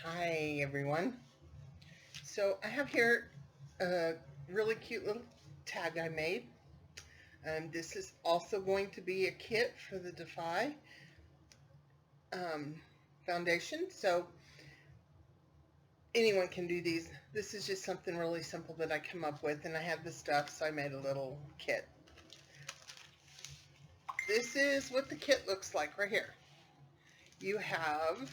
Hi everyone. So I have here a really cute little tag I made. This is also going to be a kit for the dAFi foundation. So anyone can do these. This is just something really simple that I come up with, and I have the stuff, so I made a little kit. This is what the kit looks like right here. You have,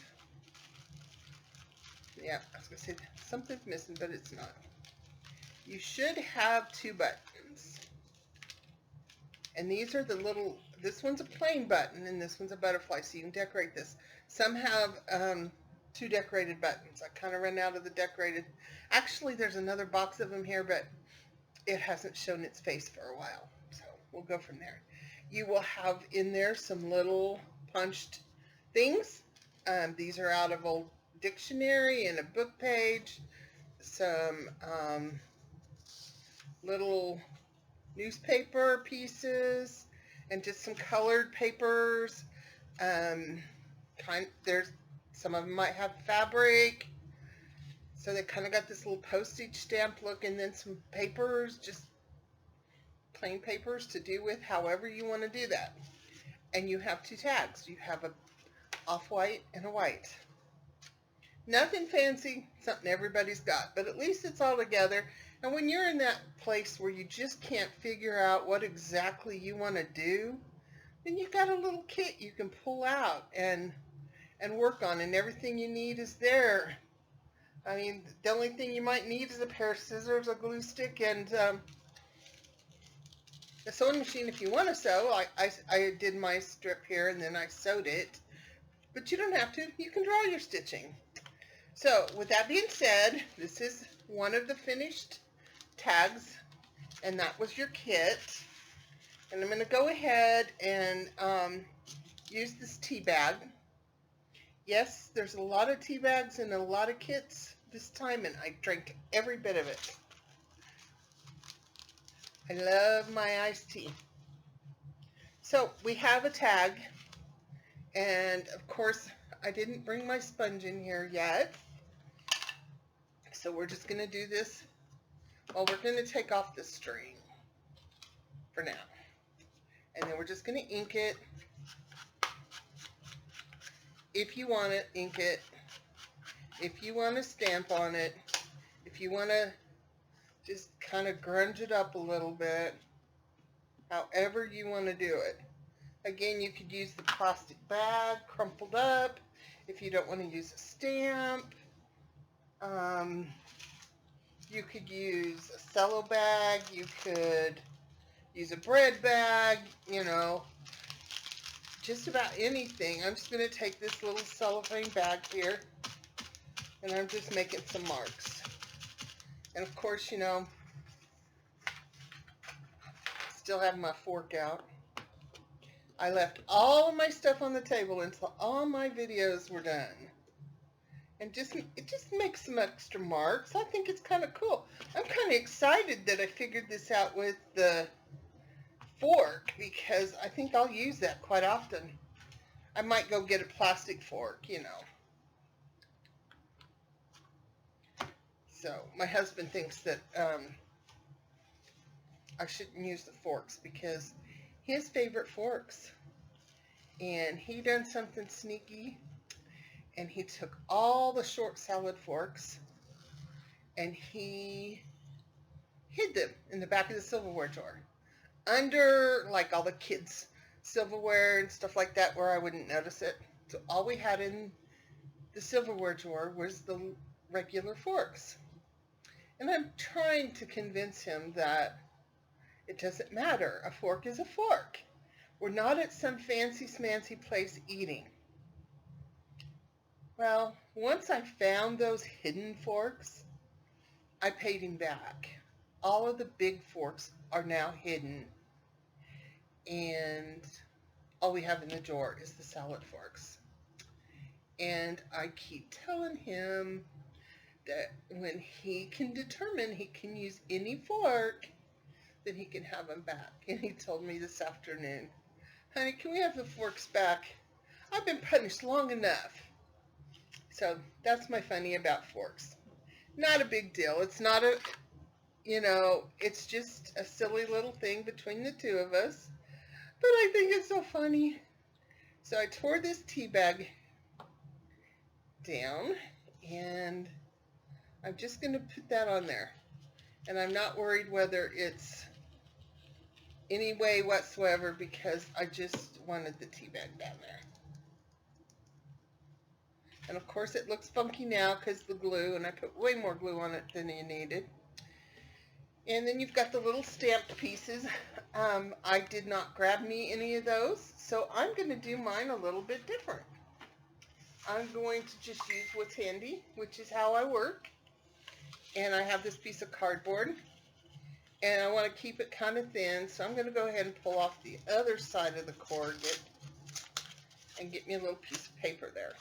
yeah, I was going to say something's missing, but it's not. You should have 2 buttons. And these are the little, this one's a plain button and this one's a butterfly, so you can decorate this. Some have 2 decorated buttons. I kind of ran out of the decorated. Actually, there's another box of them here, but it hasn't shown its face for a while. So we'll go from there. You will have in there some little punched things. These are out of old dictionary and a book page. Some little newspaper pieces and just some colored papers. There's some of them might have fabric, so they kind of got this little postage stamp look, and then some papers, just plain papers to do with however you want to do that. And you have 2 tags. You have a off-white and a white. Nothing fancy, something everybody's got, but at least it's all together. And when you're in that place where you just can't figure out what exactly you want to do, then you've got a little kit you can pull out and work on, and everything you need is there. I mean, the only thing you might need is a pair of scissors, a glue stick, and a sewing machine if you want to sew. I did my strip here and then I sewed it, but you don't have to. You can draw your stitching. So with that being said, this is one of the finished tags, and that was your kit. And I'm going to go ahead and use this tea bag. Yes, there's a lot of tea bags and a lot of kits this time, and I drank every bit of it. I love my iced tea. So we have a tag, and of course I didn't bring my sponge in here yet. So we're just going to do this. Well, we're going to take off the string for now. And then we're just going to ink it. If you want it, ink it. If you want to stamp on it. If you want to just kind of grunge it up a little bit. However you want to do it. Again, you could use the plastic bag crumpled up. If you don't want to use a stamp. You could use a cello bag, you could use a bread bag, you know, just about anything. I'm just going to take this little cellophane bag here, and I'm just making some marks. And of course, you know, still have my fork out. I left all of my stuff on the table until all my videos were done. And it just makes some extra marks. I think it's kind of cool. I'm kind of excited that I figured this out with the fork, because I think I'll use that quite often. I might go get a plastic fork, you know. So my husband thinks that I shouldn't use the forks because his favorite forks. And he done something sneaky. And he took all the short salad forks and he hid them in the back of the silverware drawer. Under, like, all the kids' silverware and stuff like that where I wouldn't notice it. So all we had in the silverware drawer was the regular forks. And I'm trying to convince him that it doesn't matter. A fork is a fork. We're not at some fancy smancy place eating. Well, once I found those hidden forks, I paid him back. All of the big forks are now hidden, and all we have in the drawer is the salad forks. And I keep telling him that when he can determine he can use any fork, then he can have them back. And he told me this afternoon, "Honey, can we have the forks back? I've been punished long enough." So that's my funny about forks. Not a big deal. It's not a, you know, it's just a silly little thing between the two of us. But I think it's so funny. So I tore this tea bag down, and I'm just going to put that on there. And I'm not worried whether it's any way whatsoever, because I just wanted the tea bag down there. And of course it looks funky now because the glue, and I put way more glue on it than you needed. And then you've got the little stamped pieces. I did not grab me any of those, so I'm going to do mine a little bit different. I'm going to just use what's handy, which is how I work. And I have this piece of cardboard, and I want to keep it kind of thin, so I'm going to go ahead and pull off the other side of the corrugate and get me a little piece of paper there.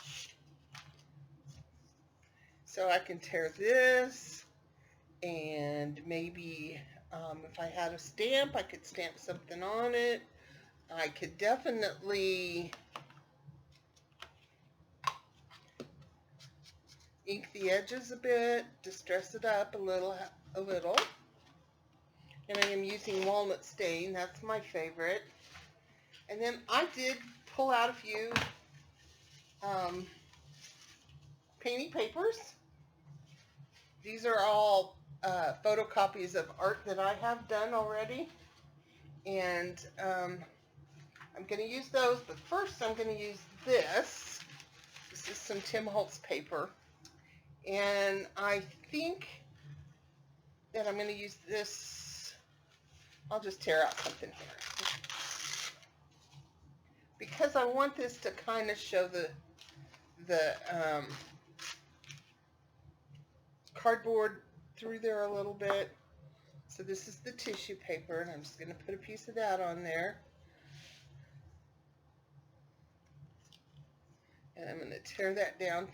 So I can tear this, and maybe if I had a stamp, I could stamp something on it. I could definitely ink the edges a bit, distress it up a little. And I am using walnut stain. That's my favorite. And then I did pull out a few painting papers. These are all photocopies of art that I have done already. And I'm going to use those, but first I'm going to use this. This is some Tim Holtz paper. And I think that I'm going to use this. I'll just tear out something here. Because I want this to kind of show the cardboard through there a little bit. So this is the tissue paper, and I'm just going to put a piece of that on there. And I'm going to tear that down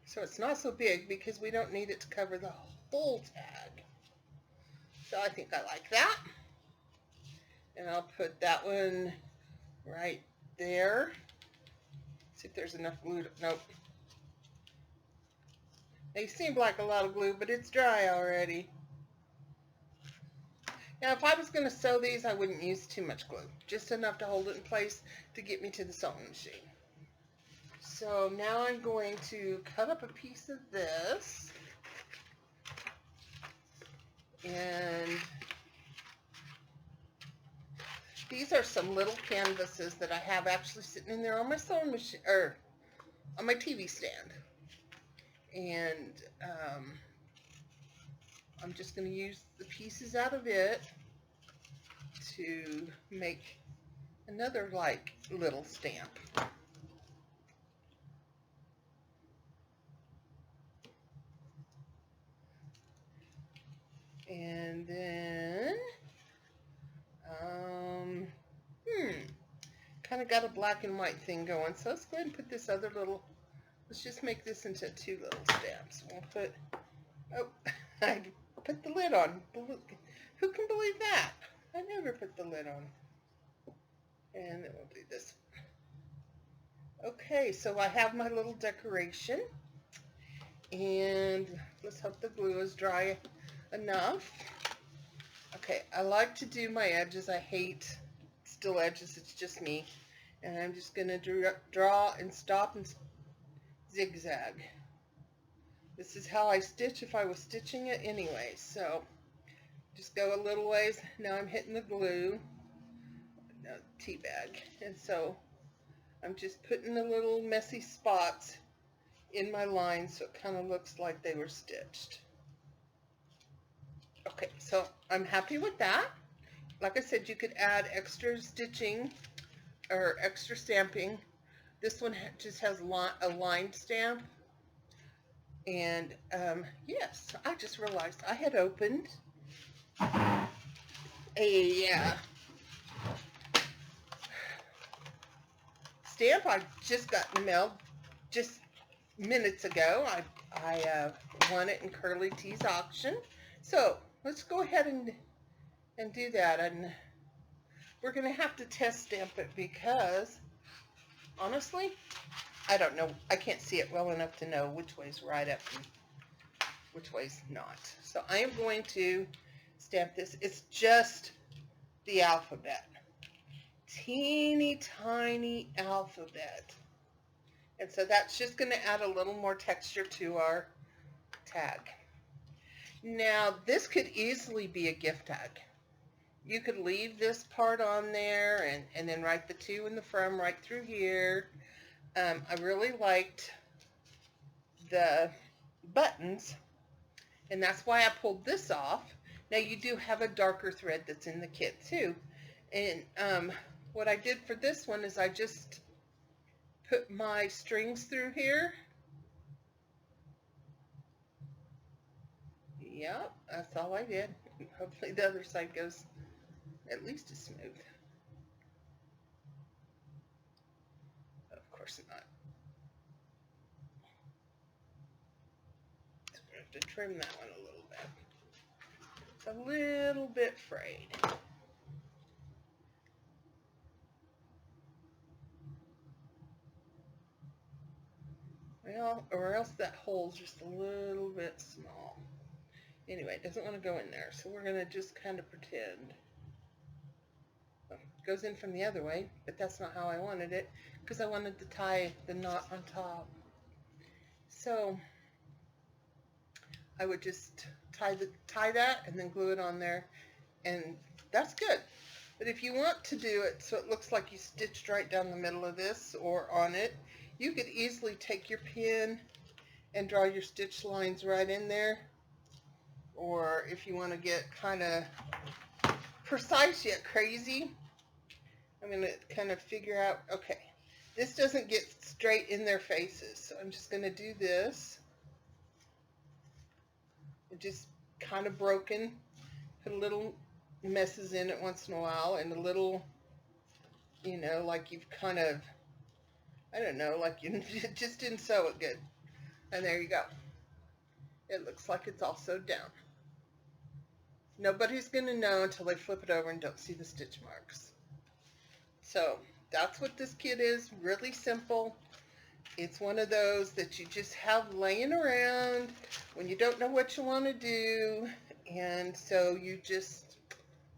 so it's not so big, because we don't need it to cover the whole tag. So I think I like that. And I'll put that one right there. See if there's enough glue. Nope. They seem like a lot of glue, but it's dry already. Now, if I was going to sew these, I wouldn't use too much glue. Just enough to hold it in place to get me to the sewing machine. So now I'm going to cut up a piece of this. And these are some little canvases that I have actually sitting in there on my sewing machine, or on my TV stand. And I'm just going to use the pieces out of it to make another like little stamp. And then kind of got a black and white thing going, so let's go ahead and put this other little, let's just make this into two little stamps. We'll put, oh, I put the lid on. Who can believe that? I never put the lid on. And then we'll do this. Okay, so I have my little decoration, and let's hope the glue is dry enough. Okay, I like to do my edges. I hate still edges, it's just me. And I'm just going to draw and stop and zigzag. This is how I stitch if I was stitching it anyway. So just go a little ways. Now I'm hitting the glue, no, tea bag. And so I'm just putting the little messy spots in my line so it kind of looks like they were stitched. Okay, so I'm happy with that. Like I said, you could add extra stitching or extra stamping. This one just has a line stamp. And yes, I just realized I had opened a stamp I just got in the mail just minutes ago. I won it in Curly T's auction. So let's go ahead and do that. And we're going to have to test stamp it because, honestly, I don't know. I can't see it well enough to know which way's right up and which way's not. So I am going to stamp this. It's just the alphabet. Teeny tiny alphabet. And so that's just going to add a little more texture to our tag. Now this could easily be a gift tag. You could leave this part on there and then write the to and the from right through here. I really liked the buttons, and that's why I pulled this off. Now you do have a darker thread that's in the kit too. And what I did for this one is I just put my strings through here. Yep, that's all I did. Hopefully the other side goes at least as smooth. Of course not. So we have to trim that one a little bit. It's a little bit frayed. Well, or else that hole's just a little bit small. Anyway, it doesn't want to go in there, so we're going to just kind of pretend. Well, it goes in from the other way, but that's not how I wanted it, because I wanted to tie the knot on top. So I would just tie that and then glue it on there, and that's good. But if you want to do it so it looks like you stitched right down the middle of this or on it, you could easily take your pin and draw your stitch lines right in there. Or if you want to get kind of precise yet crazy, I'm going to kind of figure out, okay, this doesn't get straight in their faces, so I'm just going to do this. It just kind of broken, put a little messes in it once in a while, and a little, you know, like you've kind of, I don't know, like you just didn't sew it good. And there you go. It looks like it's all sewed down. Nobody's going to know until they flip it over and don't see the stitch marks. So that's what this kit is. Really simple. It's one of those that you just have laying around when you don't know what you want to do. And so you just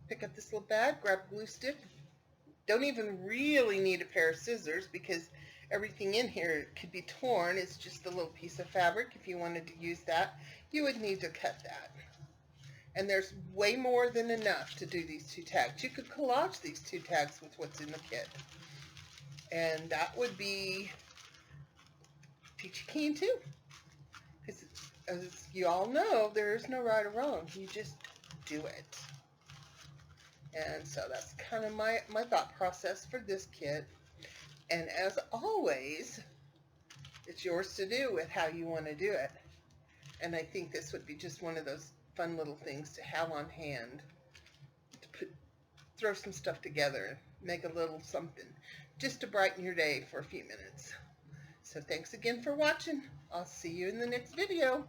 pick up this little bag, grab a glue stick. Don't even really need a pair of scissors because everything in here could be torn. It's just a little piece of fabric. If you wanted to use that, you would need to cut that. And there's way more than enough to do these two tags. You could collage these two tags with what's in the kit. And that would be peachy keen too. Because as you all know, there's no right or wrong. You just do it. And so that's kind of my thought process for this kit. And as always, it's yours to do with how you want to do it. And I think this would be just one of those fun little things to have on hand to throw some stuff together, make a little something just to brighten your day for a few minutes. So thanks again for watching. I'll see you in the next video.